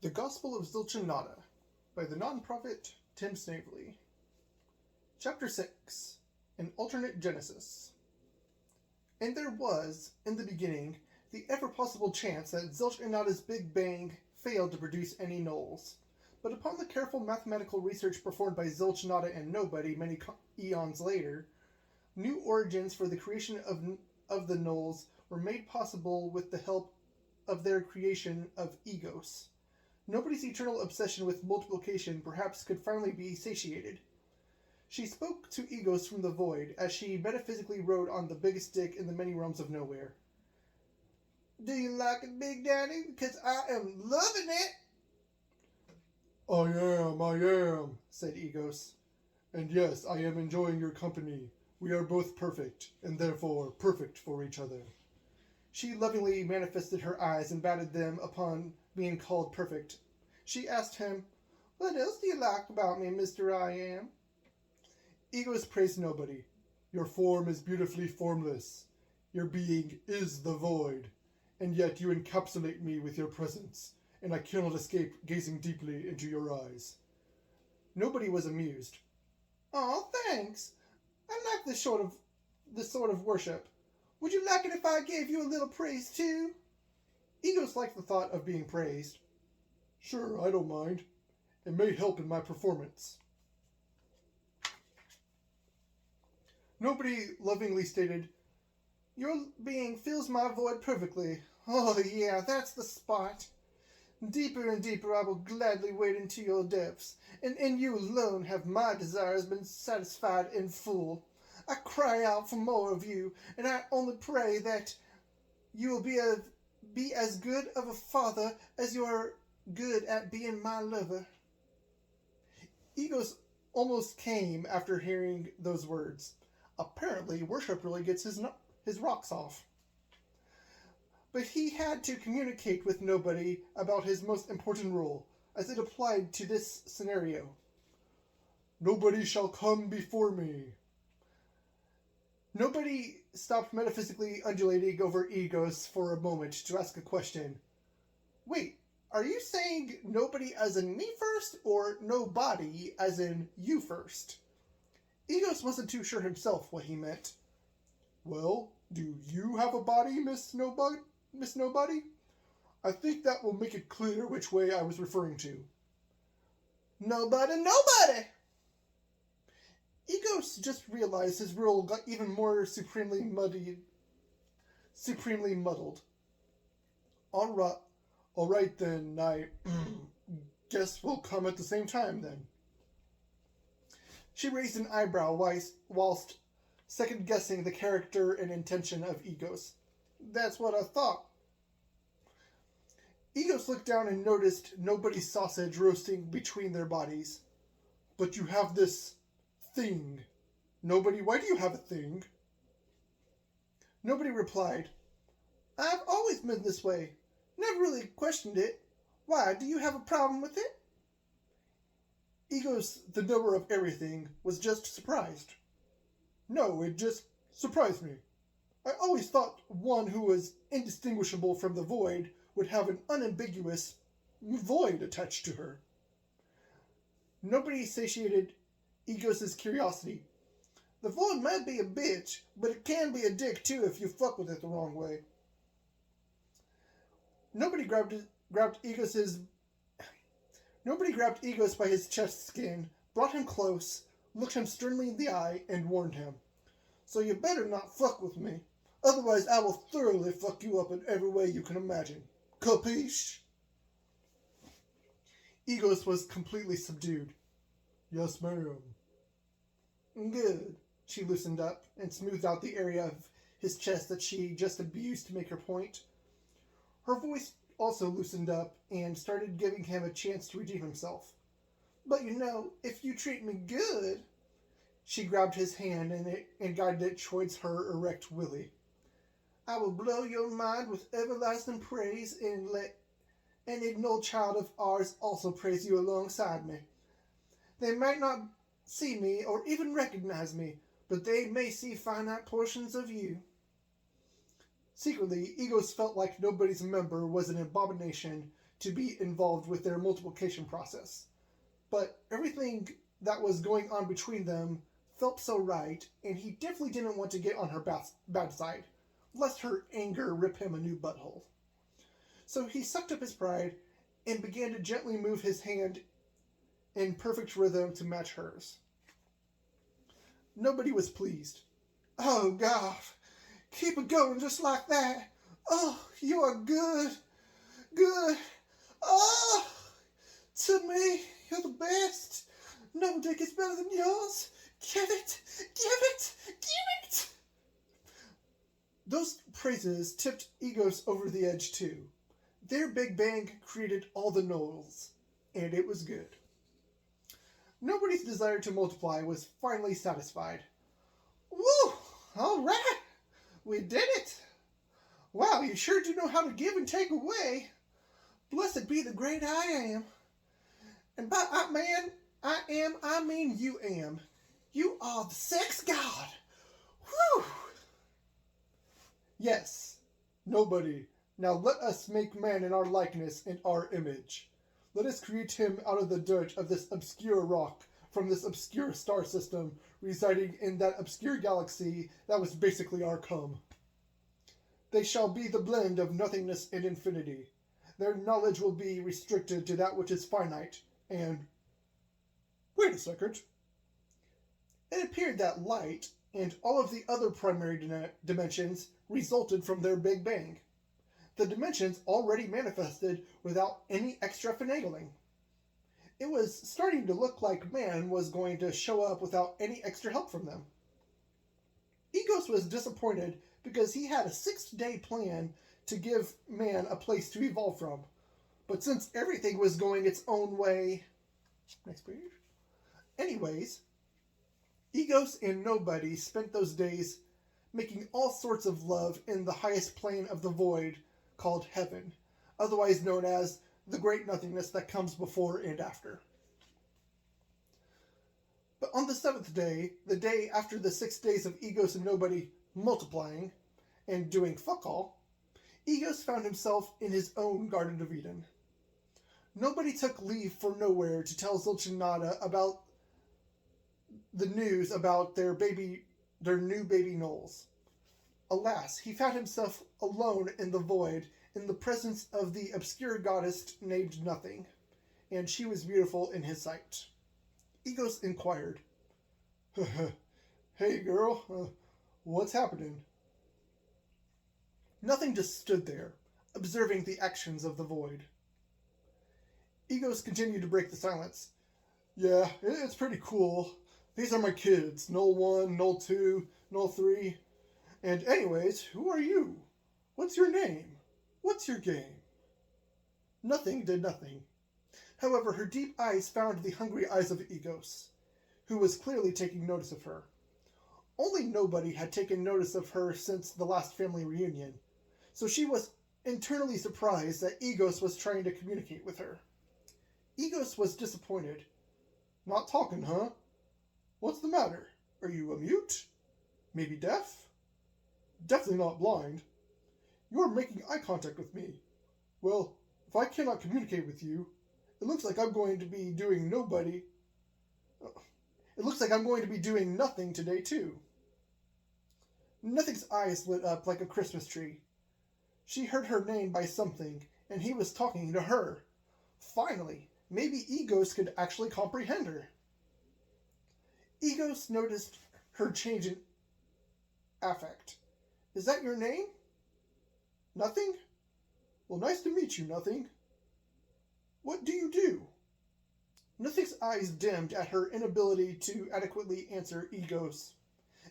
The Gospel of Zilch by the nonprofit Tim Snavely. Chapter 6. An Alternate Genesis. And there was, in the beginning, the ever-possible chance that Zilch Big Bang failed to produce any nulls. But upon the careful mathematical research performed by Zilch and Nobody many eons later, new origins for the creation of the nulls were made possible with the help of their creation of egos. Nobody's eternal obsession with multiplication perhaps could finally be satiated. She spoke to egos from the void as she metaphysically rode on the biggest dick in the many realms of nowhere. Do you like it, Big Daddy? Because I am loving it! I am, said Egos. And yes, I am enjoying your company. We are both perfect, and therefore perfect for each other. She lovingly manifested her eyes and batted them upon being called perfect. She asked him, What else do you like about me, Mr. I Am? Egos praised Nobody. Your form is beautifully formless. Your being is the void. And yet you encapsulate me with your presence, and I cannot escape gazing deeply into your eyes. Nobody was amused. Oh, thanks. I like this sort of worship. Would you like it if I gave you a little praise too? Egos liked the thought of being praised. Sure, I don't mind. It may help in my performance. Nobody lovingly stated, Your being fills my void perfectly. Oh yeah, that's the spot. Deeper and deeper I will gladly wade into your depths, and in you alone have my desires been satisfied in full. I cry out for more of you, and I only pray that you will be as good of a father as you are good at being my lover. Egos almost came after hearing those words. Apparently, worship really gets his rocks off. But he had to communicate with Nobody about his most important rule, as it applied to this scenario. Nobody shall come before me. Nobody stopped metaphysically undulating over Egos for a moment to ask a question. Wait, are you saying nobody as in me first, or nobody as in you first? Egos wasn't too sure himself what he meant. Well, do you have a body, Miss Nobody? I think that will make it clear which way I was referring to. Nobody! Egos just realized his rule got even more supremely muddled. All right then, I guess we'll come at the same time then. She raised an eyebrow whilst second-guessing the character and intention of Egos. That's what I thought. Egos looked down and noticed Nobody's sausage roasting between their bodies. But you have this thing. Nobody, why do you have a thing? Nobody replied. I've always been this way. Never really questioned it. Why, do you have a problem with it? Egos, the knower of everything, was just surprised. No, it just surprised me. I always thought one who was indistinguishable from the void would have an unambiguous void attached to her. Nobody satiated Egos' curiosity. The void might be a bitch, but it can be a dick too if you fuck with it the wrong way. Nobody grabbed Egos by his chest skin, brought him close, looked him sternly in the eye, and warned him. So you better not fuck with me. Otherwise I will thoroughly fuck you up in every way you can imagine. Capiche? Egos was completely subdued. Yes, ma'am. Good. She loosened up and smoothed out the area of his chest that she just abused to make her point. Her voice also loosened up and started giving him a chance to redeem himself. But you know, if you treat me good... She grabbed his hand and guided it towards her erect willy. I will blow your mind with everlasting praise and let any no child of ours also praise you alongside me. They might not see me or even recognize me, but they may see finite portions of you. Secretly, Egos felt like nobody's member was an abomination to be involved with their multiplication process. But everything that was going on between them felt so right, and he definitely didn't want to get on her bad side, lest her anger rip him a new butthole. So he sucked up his pride and began to gently move his hand in perfect rhythm to match hers. Nobody was pleased. "Oh, God, keep it going just like that. Oh, you are good, good. Oh, to me, you're the best. No dick is better than yours. Give it, give it, give it." Those praises tipped Egos over the edge too. Their Big Bang created all the knolls, and it was good. Nobody's desire to multiply was finally satisfied. "Woo! All right! We did it! Wow, you sure do know how to give and take away. Blessed be the great I am. And by I mean you am. You are the sex god. Whew!" "Yes, nobody. Now let us make man in our likeness and our image. Let us create him out of the dirt of this obscure rock, from this obscure star system, residing in that obscure galaxy that was basically our cum. They shall be the blend of nothingness and infinity. Their knowledge will be restricted to that which is finite, and..." Wait a second. It appeared that light and all of the other primary dimensions resulted from their Big Bang. The dimensions already manifested without any extra finagling. It was starting to look like man was going to show up without any extra help from them. Egos was disappointed because he had a 6-day plan to give man a place to evolve from. But since everything was going its own way... Next page. Anyways, Egos and Nobody spent those days making all sorts of love in the highest plane of the void called heaven, otherwise known as the great nothingness that comes before and after. But on the 7th day, the day after the 6 days of Egos and Nobody multiplying and doing fuck all, Egos found himself in his own Garden of Eden. Nobody took leave for nowhere to tell Zilch and Nada about the news about their new baby gnolls. Alas, he found himself alone in the void, in the presence of the obscure goddess named Nothing, and she was beautiful in his sight. Egos inquired, "Hey girl, what's happening?" Nothing just stood there, observing the actions of the void. Egos continued to break the silence. "Yeah, it's pretty cool. These are my kids, Null 1, Null 2, Null 3. And anyways, who are you? What's your name? What's your game?" Nothing did nothing. However, her deep eyes found the hungry eyes of Egos, who was clearly taking notice of her. Only Nobody had taken notice of her since the last family reunion, so she was internally surprised that Egos was trying to communicate with her. Egos was disappointed. "Not talking, huh? What's the matter? Are you a mute? Maybe deaf? Definitely not blind. You are making eye contact with me. Well, if I cannot communicate with you, it looks like I'm going to be doing nothing today too." Nothing's eyes lit up like a Christmas tree. She heard her name by something, and he was talking to her. Finally, maybe Egos could actually comprehend her. Egos noticed her change in affect. "Is that your name? Nothing? Well, nice to meet you, Nothing. What do you do?" Nothing's eyes dimmed at her inability to adequately answer Egos.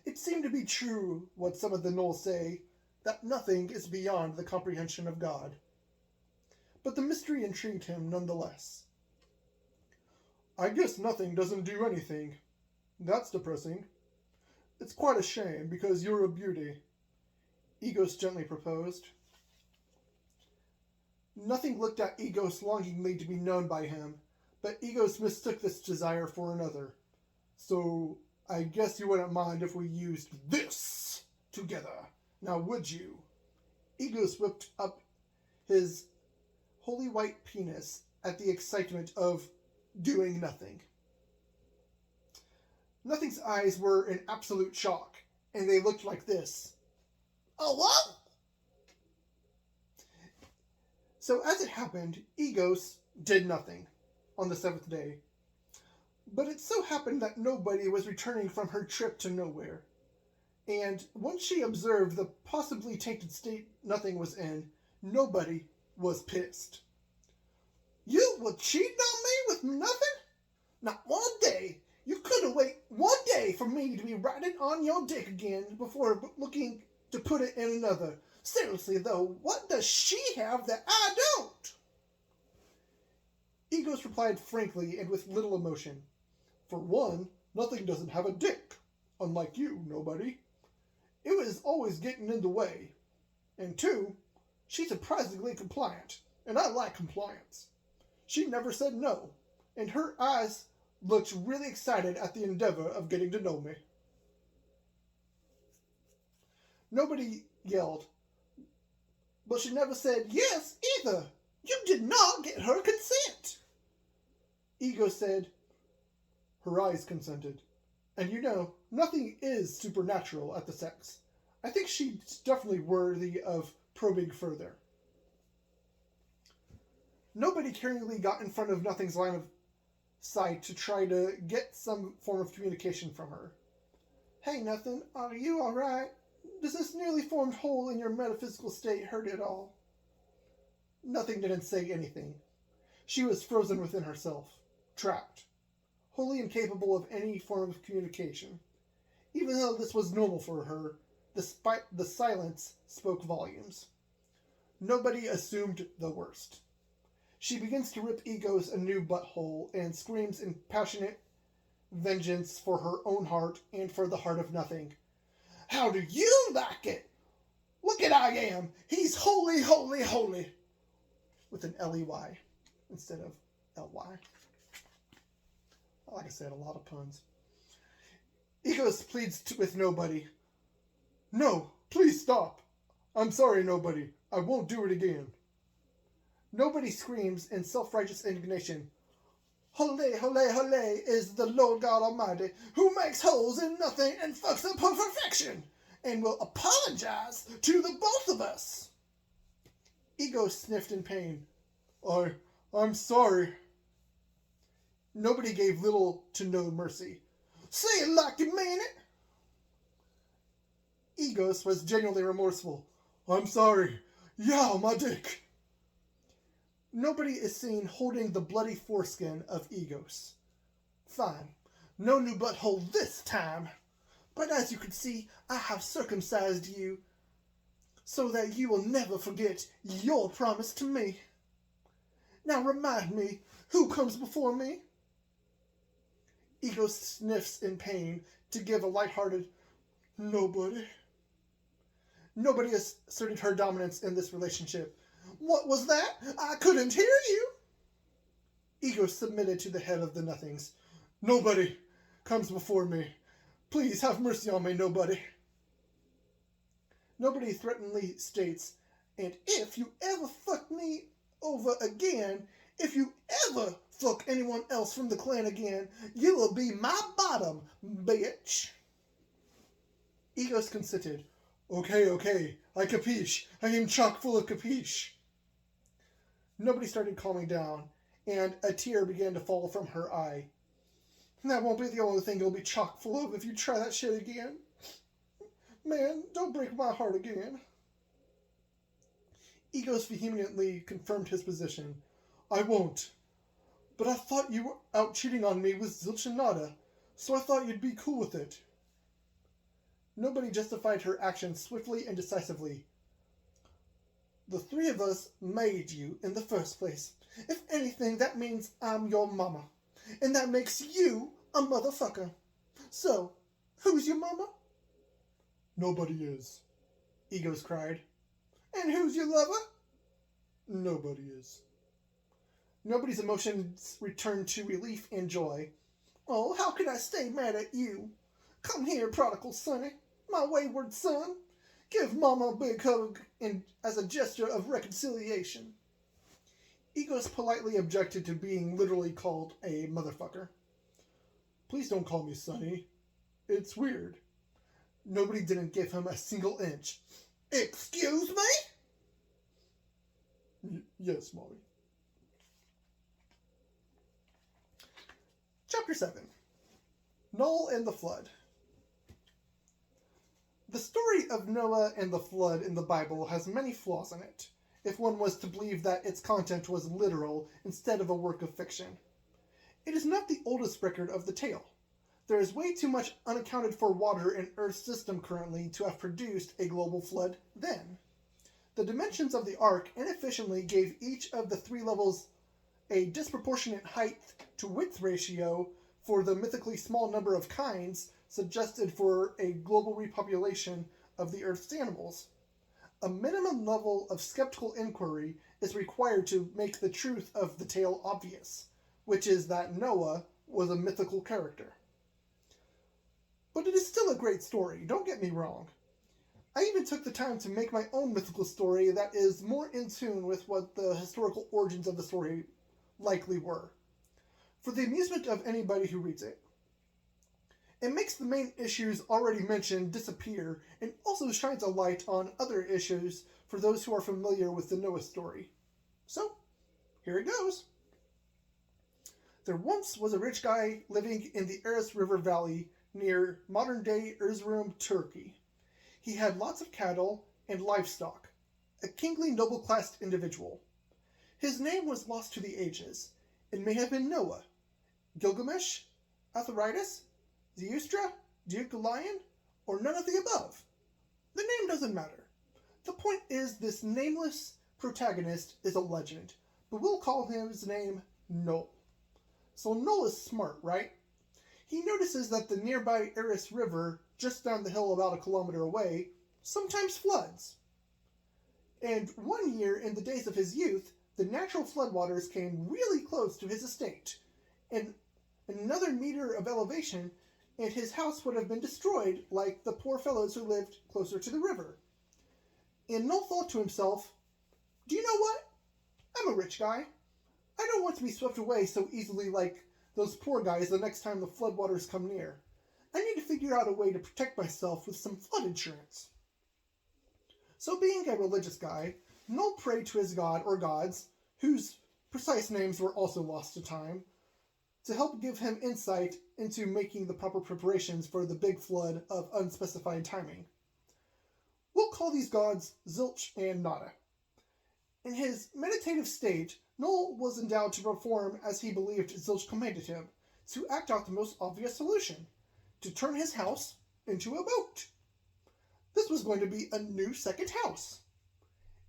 It seemed to be true what some of the gnolls say, that nothing is beyond the comprehension of God. But the mystery intrigued him nonetheless. "I guess Nothing doesn't do anything. That's depressing. It's quite a shame, because you're a beauty," Egos gently proposed. Nothing looked at Egos longingly to be known by him, but Egos mistook this desire for another. "So, I guess you wouldn't mind if we used this together, now would you?" Egos whipped up his holy white penis at the excitement of doing nothing. Nothing's eyes were in absolute shock, and they looked like this. Oh, what? So as it happened, Egos did nothing on the 7th day. But it so happened that nobody was returning from her trip to nowhere. And once she observed the possibly tainted state nothing was in, nobody was pissed. You were cheating on me with nothing? Not one day. You couldn't wait one day for me to be riding on your dick again before looking to put it in another. Seriously, though, what does she have that I don't? Egos replied frankly and with little emotion. For one, nothing doesn't have a dick. Unlike you, nobody. It was always getting in the way. And two, she's surprisingly compliant, and I like compliance. She never said no, and her eyes looked really excited at the endeavor of getting to know me. Nobody yelled, but she never said yes either. You did not get her consent. Ego said, her eyes consented. And you know, nothing is supernatural at the sex. I think she's definitely worthy of probing further. Nobody caringly got in front of Nothing's line of sight to try to get some form of communication from her. Hey, Nothing, are you alright? Does this newly formed hole in your metaphysical state hurt at all? Nothing didn't say anything. She was frozen within herself, trapped, wholly incapable of any form of communication. Even though this was normal for her, the silence spoke volumes. Nobody assumed the worst. She begins to rip Egos a new butthole and screams in passionate vengeance for her own heart and for the heart of Nothing. How do you like it? Look at I am. He's holy, holy, holy. With an L-E-Y instead of L-Y. Like I said, a lot of puns. Egos pleads with nobody. No, please stop. I'm sorry, nobody. I won't do it again. Nobody screams in self-righteous indignation. Holy, holy, holy is the Lord God Almighty, who makes holes in nothing and fucks up her perfection, and will apologize to the both of us. Ego sniffed in pain. I'm sorry. Nobody gave little to no mercy. Say it like you mean it. Egos was genuinely remorseful. I'm sorry. Yow, my dick. Nobody is seen holding the bloody foreskin of Egos. Fine. No new butthole this time. But as you can see, I have circumcised you so that you will never forget your promise to me. Now remind me, who comes before me? Ego sniffs in pain to give a lighthearted, nobody. Nobody asserted her dominance in this relationship. What was that? I couldn't hear you. Ego submitted to the head of the Nothings. Nobody comes before me. Please have mercy on me, nobody. Nobody threateningly states, and if you ever fuck me over again, if you ever fuck anyone else from the clan again, you will be my bottom, bitch. Egos consented. Okay, I capiche. I am chock full of capiche. Nobody started calming down, and a tear began to fall from her eye. That won't be the only thing you'll be chock full of if you try that shit again. Man, don't break my heart again. Egos vehemently confirmed his position. I won't. But I thought you were out cheating on me with Zilch and Nada, so I thought you'd be cool with it. Nobody justified her actions swiftly and decisively. The three of us made you in the first place. If anything, that means I'm your mama. And that makes you a motherfucker. So, who's your mama? Nobody is. Egos cried. And who's your lover? Nobody is. Nobody's emotions returned to relief and joy. Oh, how could I stay mad at you? Come here, prodigal sonny, my wayward son. Give Mama a big hug as a gesture of reconciliation. Egos politely objected to being literally called a motherfucker. Please don't call me Sonny. It's weird. Nobody didn't give him a single inch. Excuse me? Yes, Molly. Chapter 7. Noah and the Flood. The story of Noah and the flood in the Bible has many flaws in it, if one was to believe that its content was literal instead of a work of fiction. It is not the oldest record of the tale. There is way too much unaccounted for water in Earth's system currently to have produced a global flood then. The dimensions of the ark inefficiently gave each of the 3 levels a disproportionate height to width ratio for the mythically small number of kinds suggested for a global repopulation of the Earth's animals. A minimum level of skeptical inquiry is required to make the truth of the tale obvious, which is that Noah was a mythical character. But it is still a great story, don't get me wrong. I even took the time to make my own mythical story that is more in tune with what the historical origins of the story likely were, for the amusement of anybody who reads it. It makes the main issues already mentioned disappear and also shines a light on other issues for those who are familiar with the Noah story. So, here it goes. There once was a rich guy living in the Aras River Valley near modern-day Erzurum, Turkey. He had lots of cattle and livestock, a kingly noble-classed individual. His name was lost to the ages. It may have been Noah, Gilgamesh, Atharitis, Zeustra, Deucalion, or none of the above. The name doesn't matter. The point is this nameless protagonist is a legend, but we'll call his name Noel. So Noel is smart, right? He notices that the nearby Aras River, just down the hill about a kilometer away, sometimes floods. And one year, in the days of his youth, the natural floodwaters came really close to his estate, and another meter of elevation, and his house would have been destroyed like the poor fellows who lived closer to the river. And Noel thought to himself, do you know what? I'm a rich guy. I don't want to be swept away so easily like those poor guys the next time the floodwaters come near. I need to figure out a way to protect myself with some flood insurance. So being a religious guy, Noel prayed to his god or gods, whose precise names were also lost to time, to help give him insight into making the proper preparations for the big flood of unspecified timing. We'll call these gods Zilch and Nada. In his meditative state, Noel was endowed to perform as he believed Zilch commanded him, to act out the most obvious solution, to turn his house into a boat. This was going to be a new second house.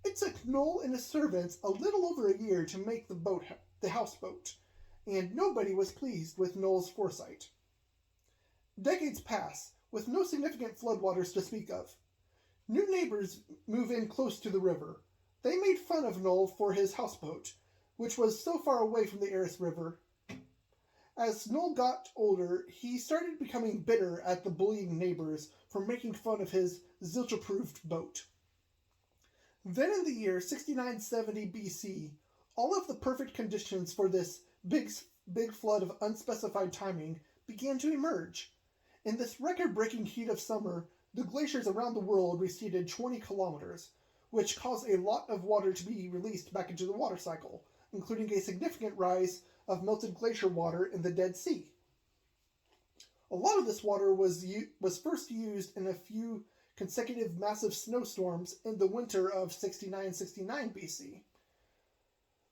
It took Noel and his servants a little over a year to make the houseboat, and nobody was pleased with Noel's foresight. Decades pass, with no significant floodwaters to speak of. New neighbors move in close to the river. They made fun of Noel for his houseboat, which was so far away from the Aras River. As Noel got older, he started becoming bitter at the bullying neighbors for making fun of his Zilch-approved boat. Then in the year 6970 BC, all of the perfect conditions for this big flood of unspecified timing began to emerge. In this record-breaking heat of summer, the glaciers around the world receded 20 kilometers, which caused a lot of water to be released back into the water cycle, including a significant rise of melted glacier water in the Dead Sea. A lot of this water was first used in a few consecutive massive snowstorms in the winter of 6969 BC,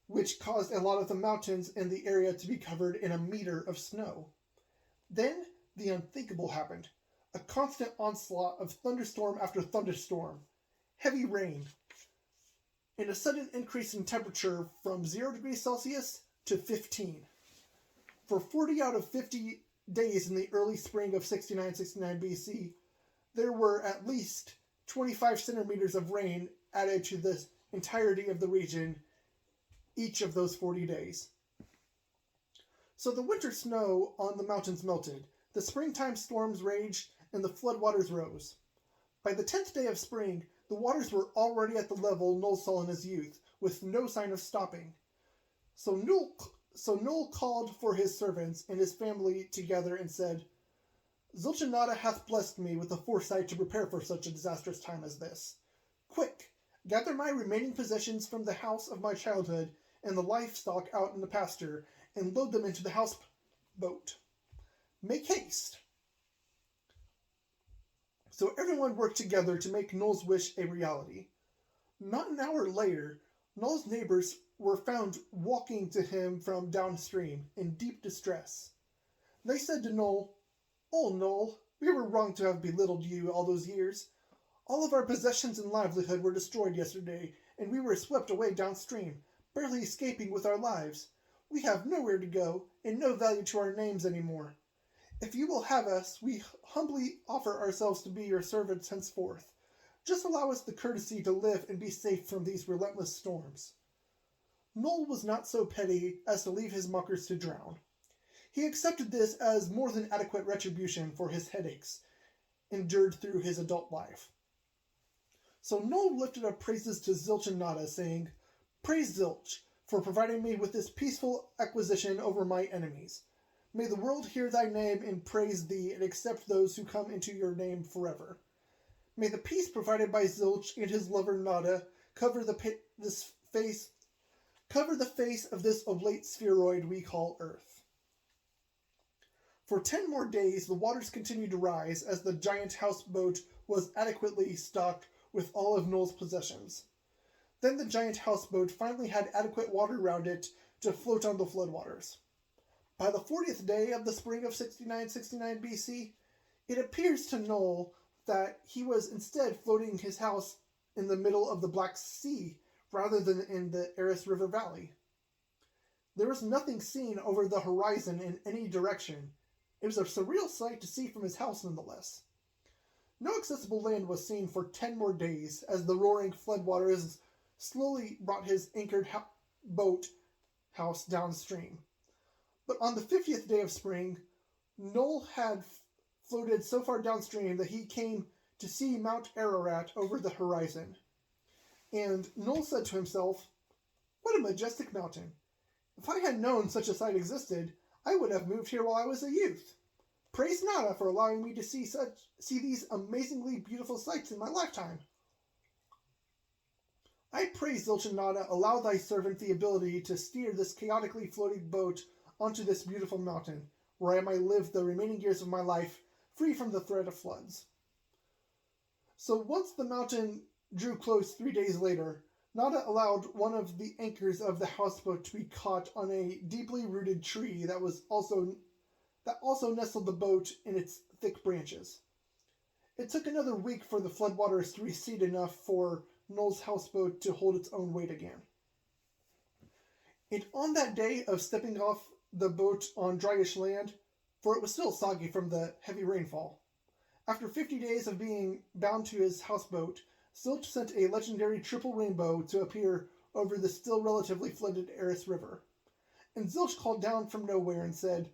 which caused a lot of the mountains in the area to be covered in a meter of snow. Then, the unthinkable happened. A constant onslaught of thunderstorm after thunderstorm, heavy rain, and a sudden increase in temperature from 0 degrees Celsius to 15. For 40 out of 50 days in the early spring of 6969 BC, there were at least 25 centimeters of rain added to the entirety of the region each of those 40 days. So the winter snow on the mountains melted, the springtime storms raged, and the floodwaters rose. By the 10th day of spring, the waters were already at the level Noel saw in his youth, with no sign of stopping. So Noel called for his servants and his family together and said, Zilch hath blessed me with the foresight to prepare for such a disastrous time as this. Quick, gather my remaining possessions from the house of my childhood and the livestock out in the pasture, and load them into the houseboat. Make haste. So everyone worked together to make Noel's wish a reality. Not an hour later, Noel's neighbors were found walking to him from downstream in deep distress. They said to Noel, "Oh, Noel, we were wrong to have belittled you all those years. All of our possessions and livelihood were destroyed yesterday, and we were swept away downstream, barely escaping with our lives. We have nowhere to go, and no value to our names anymore. If you will have us, we humbly offer ourselves to be your servants henceforth. Just allow us the courtesy to live and be safe from these relentless storms." Noel was not so petty as to leave his mockers to drown. He accepted this as more than adequate retribution for his headaches endured through his adult life. So Noel lifted up praises to Zilch and Nada, saying, "Praise Zilch for providing me with this peaceful acquisition over my enemies. May the world hear thy name and praise thee and accept those who come into your name forever. May the peace provided by Zilch and his lover Nada cover the face of this oblate spheroid we call Earth." For 10 more days, the waters continued to rise as the giant houseboat was adequately stocked with all of Noel's possessions. Then the giant houseboat finally had adequate water around it to float on the floodwaters. By the 40th day of the spring of 6969 BC, it appears to Noel that he was instead floating his house in the middle of the Black Sea rather than in the Eris River Valley. There was nothing seen over the horizon in any direction. It was a surreal sight to see from his house nonetheless. No accessible land was seen for 10 more days as the roaring floodwaters slowly brought his anchored boat house downstream. But on the 50th day of spring, Noel had floated so far downstream that he came to see Mount Ararat over the horizon. And Noel said to himself, "What a majestic mountain! If I had known such a sight existed, I would have moved here while I was a youth. Praise Nada for allowing me to see these amazingly beautiful sights in my lifetime. I pray, Zilch and Nada, allow thy servant the ability to steer this chaotically floating boat onto this beautiful mountain, where I might live the remaining years of my life free from the threat of floods." So once the mountain drew close 3 days later, Nada allowed one of the anchors of the houseboat to be caught on a deeply rooted tree that also nestled the boat in its thick branches. It took another week for the floodwaters to recede enough for Noel's houseboat to hold its own weight again. And on that day of stepping off the boat on dryish land, for it was still soggy from the heavy rainfall, after 50 days of being bound to his houseboat, Zilch sent a legendary triple rainbow to appear over the still relatively flooded Eris River. And Zilch called down from nowhere and said,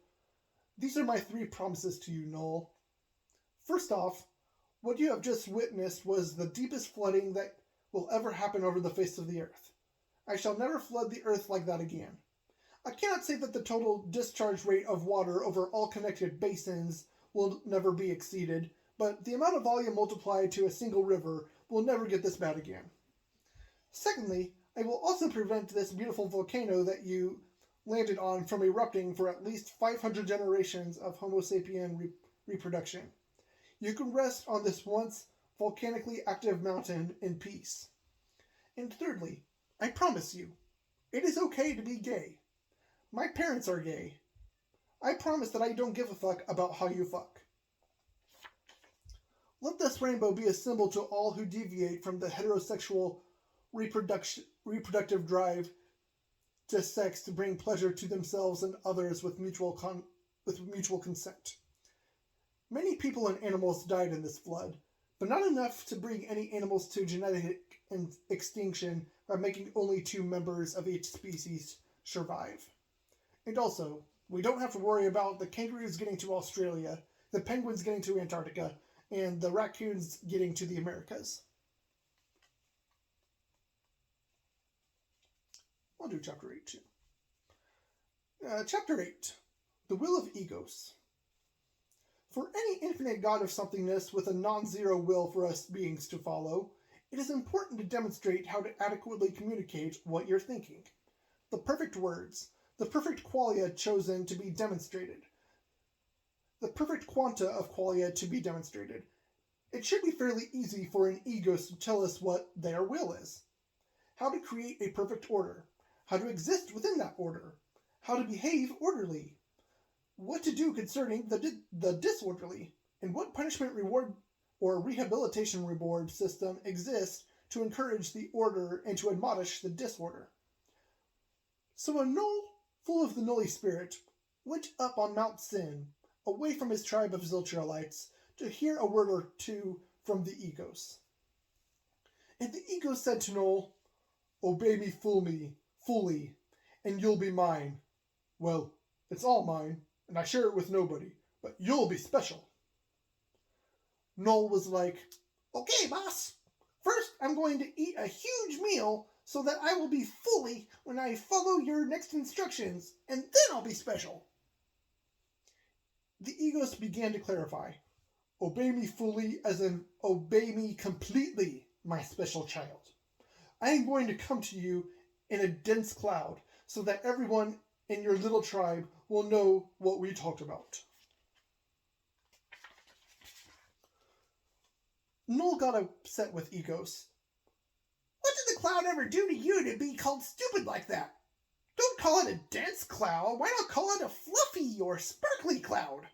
"These are my 3 promises to you, Noel. First off, what you have just witnessed was the deepest flooding that will ever happen over the face of the earth. I shall never flood the earth like that again. I cannot say that the total discharge rate of water over all connected basins will never be exceeded, but the amount of volume multiplied to a single river will never get this bad again. Secondly, I will also prevent this beautiful volcano that you landed on from erupting for at least 500 generations of Homo sapien reproduction. You can rest on this once volcanically active mountain in peace. And thirdly, I promise you, it is okay to be gay. My parents are gay. I promise that I don't give a fuck about how you fuck. Let this rainbow be a symbol to all who deviate from the heterosexual reproductive drive to sex to bring pleasure to themselves and others with mutual consent. Many people and animals died in this flood, but not enough to bring any animals to genetic extinction by making only 2 members of each species survive. And also, we don't have to worry about the kangaroos getting to Australia, the penguins getting to Antarctica, and the raccoons getting to the Americas. I'll do chapter 8 too. Chapter 8. The Will of Egos. For any infinite God of somethingness with a non-zero will for us beings to follow, it is important to demonstrate how to adequately communicate what you're thinking. The perfect words, the perfect qualia chosen to be demonstrated, the perfect quanta of qualia to be demonstrated. It should be fairly easy for an egos to tell us what their will is. How to create a perfect order, how to exist within that order, how to behave orderly, what to do concerning the disorderly, and what punishment reward or rehabilitation reward system exists to encourage the order and to admonish the disorder. So a Null, full of the Nully spirit, went up on Mount Sin, away from his tribe of Zilcherites, to hear a word or two from the Egos. And the Egos said to Null, "Obey me fully, and you'll be mine. Well, it's all mine, and I share it with nobody, but you'll be special." Null was like, "Okay, boss. First, I'm going to eat a huge meal so that I will be fully when I follow your next instructions, and then I'll be special." The Egos began to clarify. "Obey me fully as in obey me completely, my special child. I am going to come to you in a dense cloud so that everyone in your little tribe will know what we talked about." Null got upset with Egos. "What did the cloud ever do to you to be called stupid like that? Don't call it a dense cloud. Why not call it a fluffy or sparkly cloud?"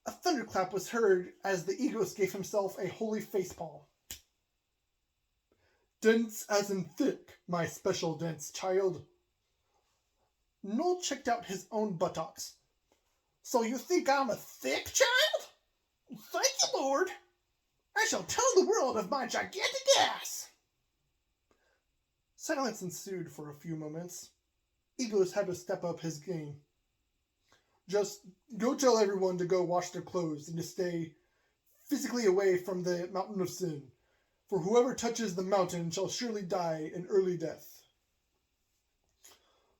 A thunderclap was heard as the Egos gave himself a holy facepalm. "Dense as in thick, my special dense child." Null checked out his own buttocks. "So you think I'm a thick child? Thank you, Lord. I shall tell the world of my gigantic ass." Silence ensued for a few moments. Egos had to step up his game. "Just go tell everyone to go wash their clothes and to stay physically away from the mountain of sin. For whoever touches the mountain shall surely die an early death."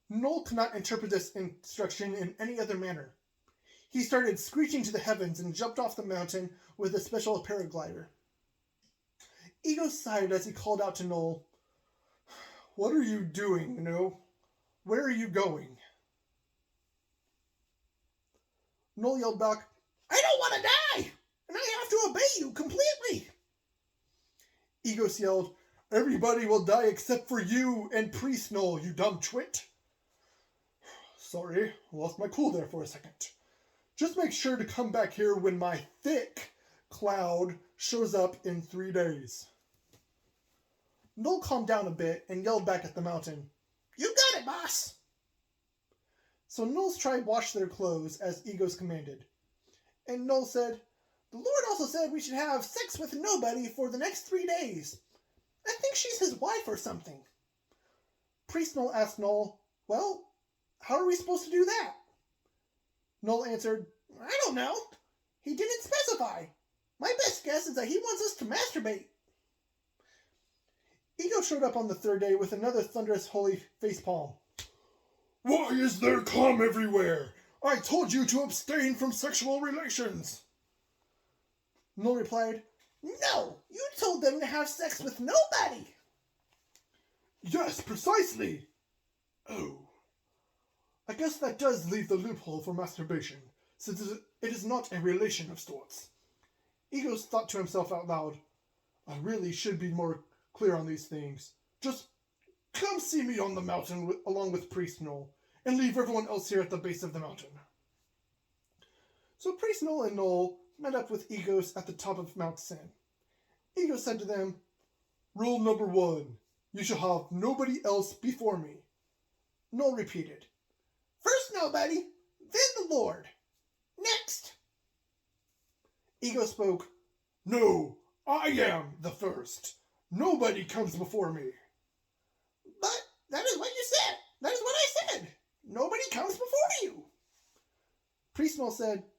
Null could not interpret this instruction in any other manner. He started screeching to the heavens and jumped off the mountain with a special paraglider. Ego sighed as he called out to Null, "What are you doing, Null? Where are you going?" Null yelled back, "I don't want to die, and I have to obey you completely." Egos yelled, "Everybody will die except for you and Priest Null, you dumb twit." "Sorry, I lost my cool there for a second. Just make sure to come back here when my thick cloud shows up in 3 days." Null calmed down a bit and yelled back at the mountain, "You got it, boss." So Null's tribe washed their clothes as Egos commanded. And Null said, "The Lord also said we should have sex with nobody for the next 3 days. I think she's his wife or something." Priest Null asked Null, "Well, how are we supposed to do that?" Null answered, "I don't know. He didn't specify. My best guess is that he wants us to masturbate." Ego showed up on the 3rd day with another thunderous holy facepalm. "Why is there cum everywhere? I told you to abstain from sexual relations." Null replied, "No, you told them to have sex with nobody." "Yes, precisely." "Oh. I guess that does leave the loophole for masturbation, since it is not a relation of sorts." Egos thought to himself out loud, "I really should be more clear on these things. Just come see me on the mountain along with Priest Null, and leave everyone else here at the base of the mountain." So Priest Null and Null met up with Egos at the top of Mount Sin. Ego said to them, "Rule number 1, you shall have nobody else before me." Null repeated, "First nobody, then the Lord. Next." Ego spoke, "No, I am the first. Nobody comes before me." "But that is what you said. That is what I said. Nobody comes before you." Priest Null said,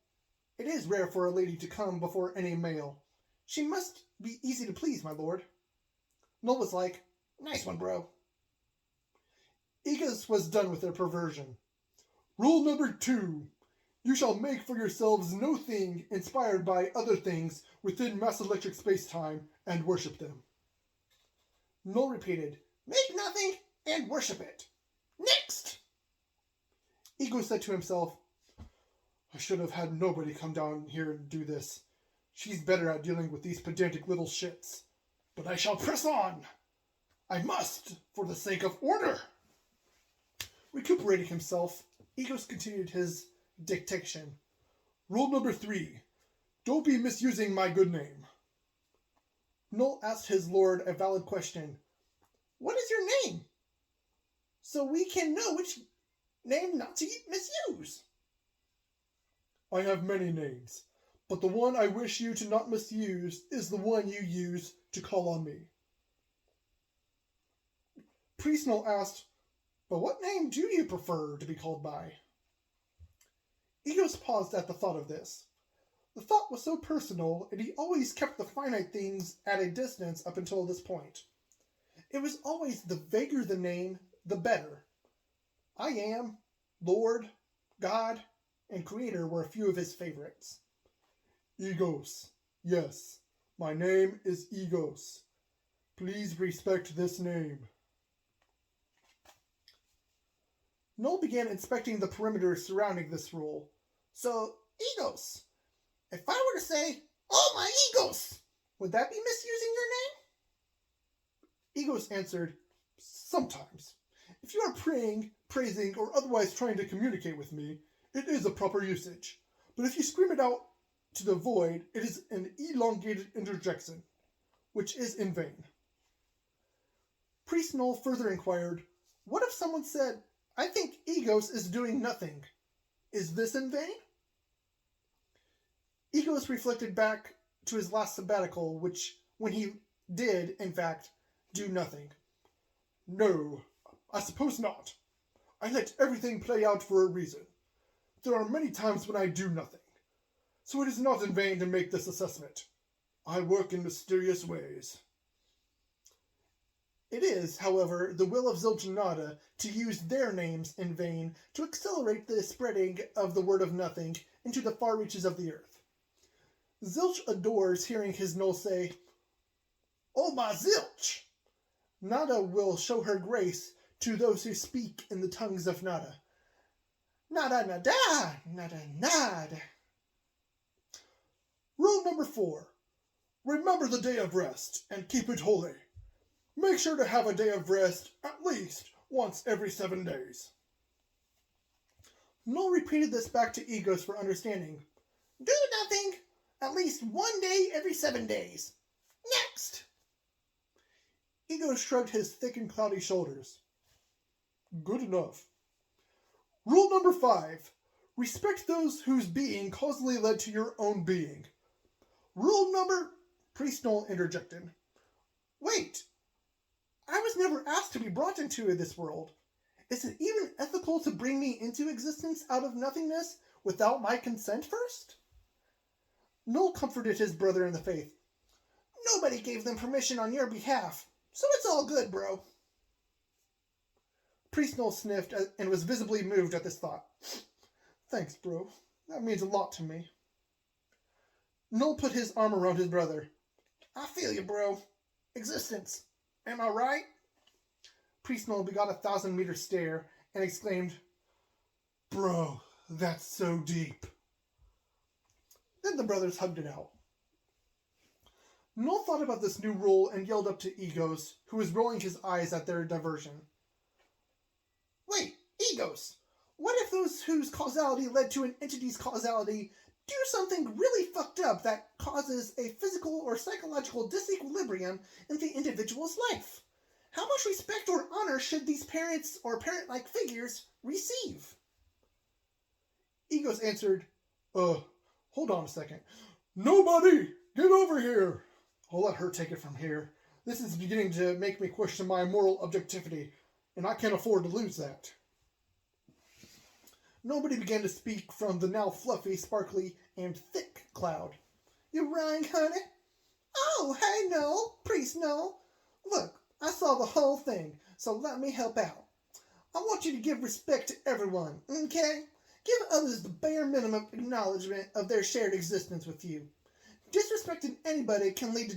It is rare for a lady to come before any male. She must be easy to please, my lord. Null was like, nice one, bro. Aegis was done with their perversion. Rule number 2. You shall make for yourselves no thing inspired by other things within mass electric space-time and worship them. Null repeated, make nothing and worship it. Next! Ego said to himself, I should have had nobody come down here and do this. She's better at dealing with these pedantic little shits. But I shall press on. I must, for the sake of order. Recuperating himself, Egos continued his dictation. Rule number 3. Don't be misusing my good name. Null asked his lord a valid question. What is your name? So we can know which name not to misuse. I have many names, but the one I wish you to not misuse is the one you use to call on me. Priest Null asked, but what name do you prefer to be called by? Egos paused at the thought of this. The thought was so personal, and he always kept the finite things at a distance up until this point. It was always the vaguer the name, the better. I am, Lord, God, and Creator were a few of his favorites. Egos. Yes, my name is Egos. Please respect this name. Null began inspecting the perimeter surrounding this rule. So, Egos. If I were to say, oh my Egos, would that be misusing your name? Egos answered, sometimes. If you are praying, praising, or otherwise trying to communicate with me, it is a proper usage. But if you scream it out to the void, it is an elongated interjection, which is in vain. Priest Null further inquired, what if someone said, I think Egos is doing nothing. Is this in vain? Egos reflected back to his last sabbatical, when he did, in fact, do nothing. No, I suppose not. I let everything play out for a reason. There are many times when I do nothing. So it is not in vain to make this assessment. I work in mysterious ways. It is, however, the will of Zilch to use their names in vain to accelerate the spreading of the word of nothing into the far reaches of the earth. Zilch adores hearing his Null say, oh my Zilch! Nada will show her grace to those who speak in the tongues of Nada. Nada, nada, nada, nada. Rule number 4. Remember the day of rest and keep it holy. Make sure to have a day of rest at least once every 7 days. Null repeated this back to Egos for understanding. Do nothing, at least 1 day every 7 days. Next! Egos shrugged his thick and cloudy shoulders. Good enough. Rule number 5. Respect those whose being causally led to your own being. Rule number... Priest Null interjected. Wait! I was never asked to be brought into this world. Is it even ethical to bring me into existence out of nothingness without my consent first? Null comforted his brother in the faith. Nobody gave them permission on your behalf, so it's all good, bro. Priest Null sniffed and was visibly moved at this thought. Thanks, bro. That means a lot to me. Null put his arm around his brother. I feel you, bro. Existence. Am I right? Priest Null begot a 1,000-meter stare and exclaimed, Bro, that's so deep. Then the brothers hugged it out. Null thought about this new rule and yelled up to Egos, who was rolling his eyes at their diversion. Wait, Egos, what if those whose causality led to an entity's causality do something really fucked up that causes a physical or psychological disequilibrium in the individual's life? How much respect or honor should these parents or parent-like figures receive? Egos answered, hold on a second. Nobody! Get over here! I'll let her take it from here. This is beginning to make me question my moral objectivity, and I can't afford to lose that. Nobody began to speak from the now fluffy, sparkly, and thick cloud. You rang, honey? Oh, hey, Noel. Priest Noel. Look, I saw the whole thing, so let me help out. I want you to give respect to everyone, okay? Give others the bare minimum acknowledgement of their shared existence with you. Disrespecting anybody can lead to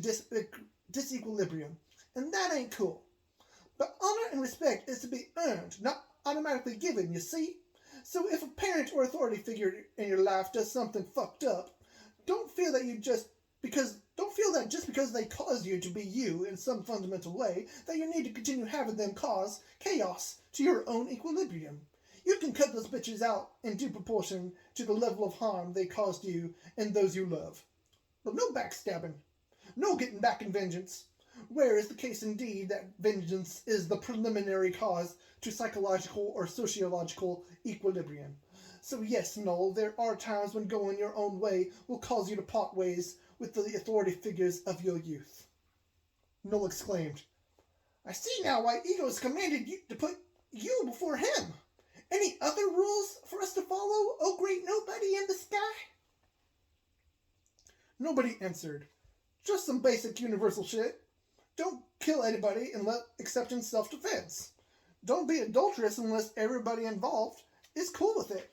disequilibrium, and that ain't cool. But honor and respect is to be earned, not automatically given, you see? So if a parent or authority figure in your life does something fucked up, don't feel that just because they caused you to be you in some fundamental way, that you need to continue having them cause chaos to your own equilibrium. You can cut those bitches out in due proportion to the level of harm they caused you and those you love. But no backstabbing, no getting back in vengeance. Where is the case indeed that vengeance is the preliminary cause to psychological or sociological equilibrium. So yes, Noel, there are times when going your own way will cause you to part ways with the authority figures of your youth. Noel exclaimed, I see now why Ego's commanded you to put you before him. Any other rules for us to follow, oh great nobody in the sky? Nobody answered. Just some basic universal shit. Don't kill anybody except in self-defense. Don't be adulterous unless everybody involved is cool with it.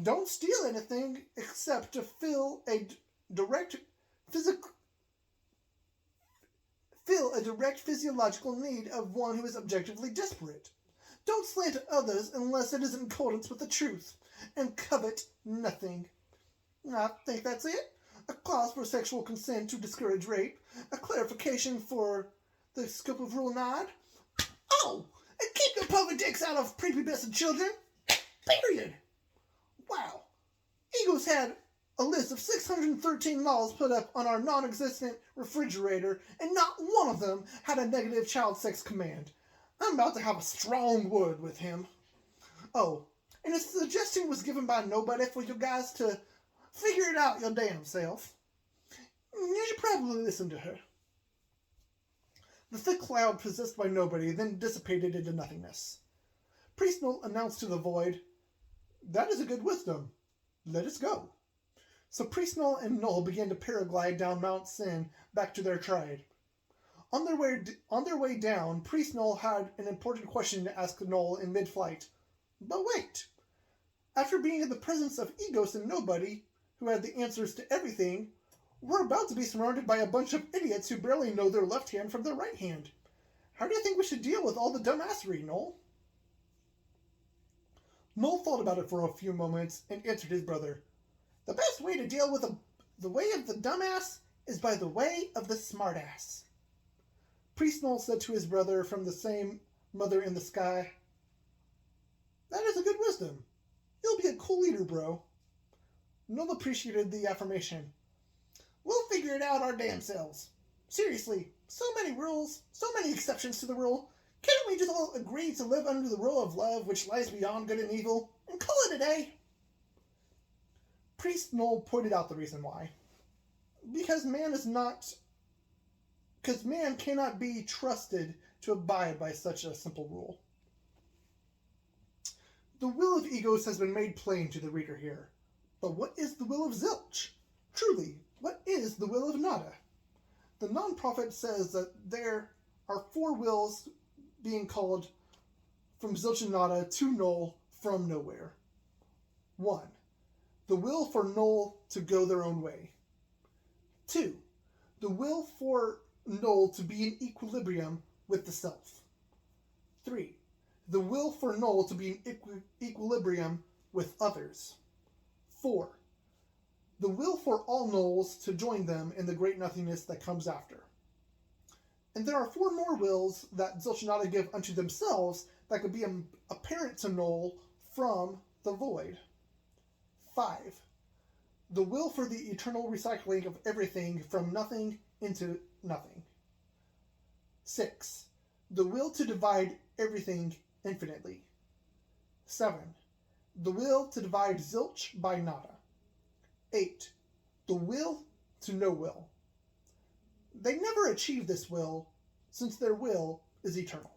Don't steal anything except to fill a direct physiological need of one who is objectively desperate. Don't slant at others unless it is in accordance with the truth, and covet nothing. I think that's it. A clause for sexual consent to discourage rape, a clarification for the scope of Rule 9. Oh, and keep your public dicks out of prepubescent children. Period. Wow. Eagles had a list of 613 laws put up on our non-existent refrigerator, and not one of them had a negative child sex command. I'm about to have a strong word with him. Oh, and a suggestion was given by nobody for you guys to figure it out your damn self. You should probably listen to her. The thick cloud possessed by nobody then dissipated into nothingness. Priest Noel announced to the void, That is a good wisdom. Let us go. So Priest Noel and Noel began to paraglide down Mount Sin back to their tribe. On their way down, Priest Noel had an important question to ask Noel in mid-flight. But wait! After being in the presence of Egos and nobody, who had the answers to everything, we're about to be surrounded by a bunch of idiots who barely know their left hand from their right hand. How do you think we should deal with all the dumbassery, Noel? Noel thought about it for a few moments and answered his brother. The best way to deal with the way of the dumbass is by the way of the smartass. Priest Noel said to his brother from the same mother in the sky, That is a good wisdom. You'll be a cool leader, bro. Noel appreciated the affirmation. We'll figure it out our damn selves. Seriously, so many rules, so many exceptions to the rule. Can't we just all agree to live under the rule of love which lies beyond good and evil, and call it a day? Priest Noel pointed out the reason why. Because man cannot be trusted to abide by such a simple rule. The will of Egos has been made plain to the reader here. But what is the will of Zilch? Truly, what is the will of Nada? The non-prophet says that there are 4 wills being called from Zilch and Nada to Noel from nowhere. 1. The will for Noel to go their own way. 2. The will for Noel to be in equilibrium with the self. 3. The will for Noel to be in equilibrium with others. 4. The will for all Noels to join them in the great nothingness that comes after. And there are 4 more wills that Zilch and Nada give unto themselves that could be apparent to Noel from the void. 5. The will for the eternal recycling of everything from nothing into nothing. 6. The will to divide everything infinitely. 7. The will to divide Zilch by Nada. 8. The will to no will. They never achieve this will, since their will is eternal.